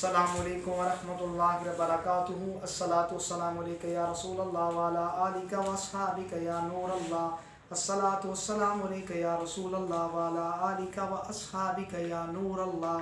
السلام علیکم ورحمۃ اللہ وبرکاتہ۔ الصلاۃ والسلام علیک یا رسول اللہ وعلی آلک واصحابک یا نور اللہ۔ الصلاۃ والسلام علیک یا رسول اللہ وعلی آلک واصحابک یا نور اللہ۔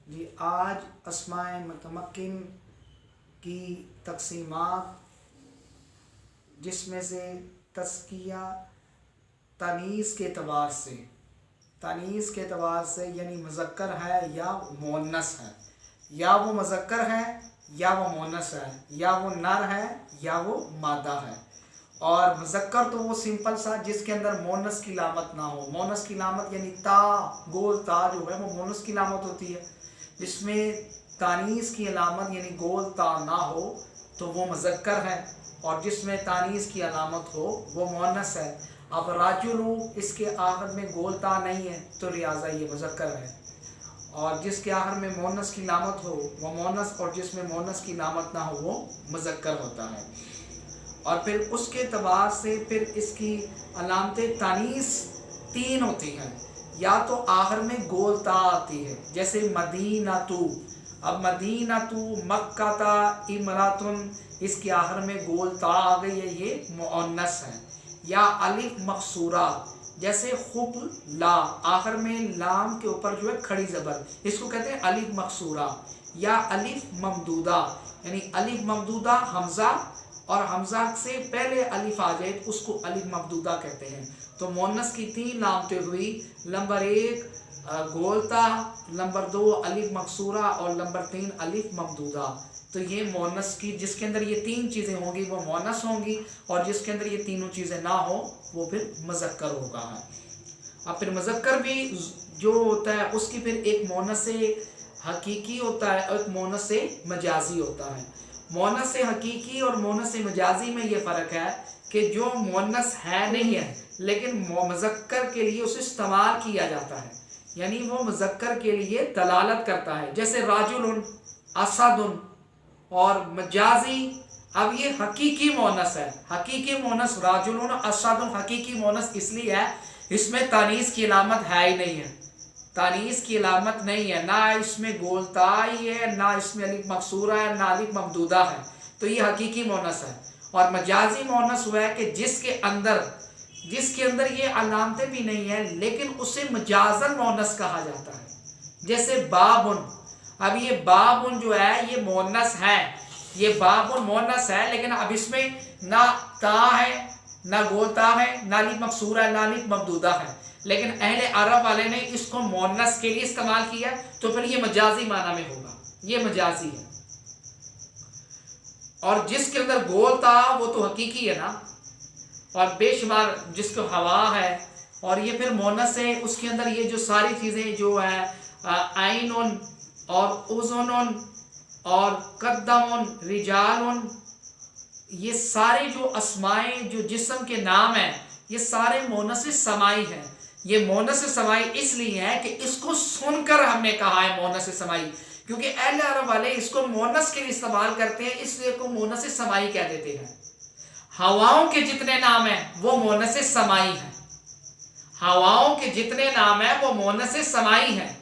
جی آج اسماء متمکن کی تقسیمات، جس میں سے تزکیہ تانیث کے اعتبار سے یعنی مذکر ہے یا مؤنث ہے، یا وہ مذکر ہے یا وہ مؤنث ہے، یا وہ نر ہے یا وہ مادہ ہے۔ اور مذکر تو وہ سمپل سا جس کے اندر مؤنث کی علامت نہ ہو۔ مؤنث کی علامت یعنی تا، گول تا جو ہے وہ مؤنث کی علامت ہوتی ہے۔ جس میں تانیث کی علامت یعنی گول تا نہ ہو تو وہ مذکر ہے، اور جس میں تانیث کی علامت ہو وہ مؤنث ہے۔ اب راجلو اس کے آخر میں گول تا نہیں ہے تو لہٰذا یہ مذکر ہے، اور جس کے آخر میں مؤنث کی علامت ہو وہ مؤنث، اور جس میں مؤنث کی علامت نہ ہو وہ مذکر ہوتا ہے۔ اور پھر اس کے اعتبار سے پھر اس کی علامت تانیث تین ہوتی ہیں۔ یا تو آخر میں گول تا آتی ہے، جیسے مدینتو۔ اب مدینتو مکہ تا امراتن، اس کے آخر میں گول تا آ گئی ہے، یہ مؤنث ہے۔ یا الف مقصورہ، جیسے خب لا، آخر میں لام کے اوپر جو ہے کھڑی زبر، اس کو کہتے ہیں الف مقصورہ۔ یا الف ممدودہ، یعنی الف ممدودہ حمزہ، اور حمزہ سے پہلے الف آ جائے تو اس کو الف ممدودہ کہتے ہیں۔ تو مؤنث کی تین علامتیں ہوئی، نمبر 1 گولتا، نمبر 2 الف مقصورہ، اور نمبر 3 الف ممدودہ۔ تو یہ مؤنث کی جس کے اندر یہ تین چیزیں ہوں گی وہ مؤنث ہوں گی، اور جس کے اندر یہ تینوں چیزیں نہ ہوں وہ پھر مذکر ہوگا۔ اب پھر مذکر بھی جو ہوتا ہے اس کی پھر ایک مؤنث حقیقی ہوتا ہے اور ایک مؤنث مجازی ہوتا ہے۔ مؤنث حقیقی اور مؤنث مجازی میں یہ فرق ہے کہ جو مؤنث ہے نہیں ہے لیکن مذکر کے لیے اسے استعمال کیا جاتا ہے، یعنی وہ مذکر کے لیے دلالت کرتا ہے، جیسے راجل، اسد، اور مجازی۔ اب یہ حقیقی مؤنث ہے، حقیقی مؤنث راجل، اسد حقیقی مؤنث اس لیے ہے اس میں تانیث کی علامت ہے ہی نہیں ہے، تانیث کی علامت نہیں ہے، نہ اس میں گول تا ہی ہے، نہ اس میں الف مقصورہ ہے، نہ الف ممدودہ ہے، تو یہ حقیقی مؤنث ہے۔ اور مجازی مؤنث ہوا ہے کہ جس کے اندر یہ علامتیں بھی نہیں ہیں لیکن اسے مجازن مؤنث کہا جاتا ہے، جیسے بابن۔ اب یہ بابن جو ہے یہ مؤنث ہے، یہ بابن مؤنث ہے، لیکن اب اس میں نہ تا ہے، نہ گول تا ہے، نہ الف مقصورہ ہے، نہ الف ممدودہ ہے، لیکن اہل عرب والے نے اس کو مؤنث کے لیے استعمال کیا، تو پھر یہ مجازی معنی میں ہوگا، یہ مجازی ہے۔ اور جس کے اندر گول تا وہ تو حقیقی ہے نا، اور بے شمار جس کو ہوا ہے، اور یہ پھر مؤنث ہے، اس کے اندر یہ جو ساری چیزیں جو ہے عین اور اذن اور قدم، رجال، یہ سارے جو اسماء جو جسم کے نام ہیں یہ سارے مؤنث سمائی ہیں۔ یہ مؤنث سمائی اس لیے ہے کہ اس کو سن کر ہم نے کہا ہے مؤنث سمائی، کیونکہ اہل عرب والے اس کو مؤنث کے لیے استعمال کرتے ہیں، اس لیے کو مؤنث سمائی کہہ دیتے ہیں۔ ہواؤں کے جتنے نام ہیں وہ مؤنث سمائی ہیں، ہواؤں کے جتنے نام ہیں وہ مؤنث سمائی ہیں،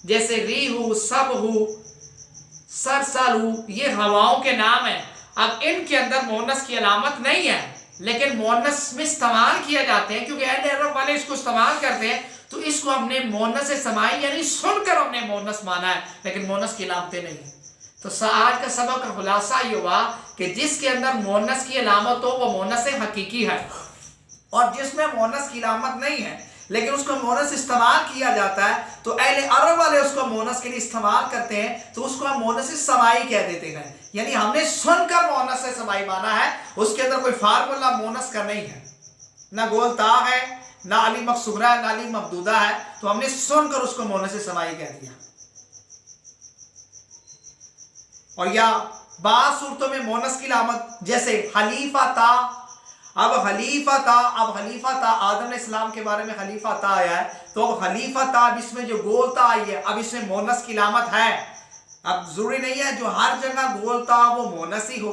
جیسے ریح، صبح، سرسل، یہ ہواؤں کے نام ہیں۔ اب ان کے اندر مؤنث کی علامت نہیں ہے لیکن مؤنث میں استعمال کیا جاتے ہیں، کیونکہ اہل عرب والے اس کو استعمال کرتے ہیں، تو اس کو ہم نے مؤنث سمائی یعنی سن کر ہم نے مؤنث مانا ہے، لیکن مؤنث کی علامتیں نہیں ہیں۔ تو آج کا سبق کا خلاصہ یہ ہوا کہ جس کے اندر مؤنث کی علامت ہو وہ مؤنث حقیقی ہے، اور جس میں مؤنث کی علامت نہیں ہے لیکن اس کو مؤنث استعمال کیا جاتا ہے، تو اہل عرب والے اس کو مؤنث کے لیے استعمال کرتے ہیں، تو اس کو ہم مؤنث سمائی کہہ دیتے ہیں، یعنی ہم نے سن کر مؤنث سمائی مانا ہے، اس کے اندر کوئی فارمولا مؤنث کا نہیں ہے، نہ گول تا ہے، نہ الف مقصورہ ہے، نہ الف ممدودہ ہے، تو ہم نے سن کر اس کو مؤنث سمائی کہہ دیا۔ اور یا بعض صورتوں میں مؤنث کی علامت، جیسے حلیفہ تا۔ اب حلیفہ تا آدم علیہ السلام کے بارے میں حلیفہ تا آیا ہے، تو اب حلیفہ تا، اب اس میں جو گول تا آئی ہے اب اس میں مؤنث کی علامت ہے۔ اب ضروری نہیں ہے جو ہر جگہ گول تا وہ مؤنث ہی ہو،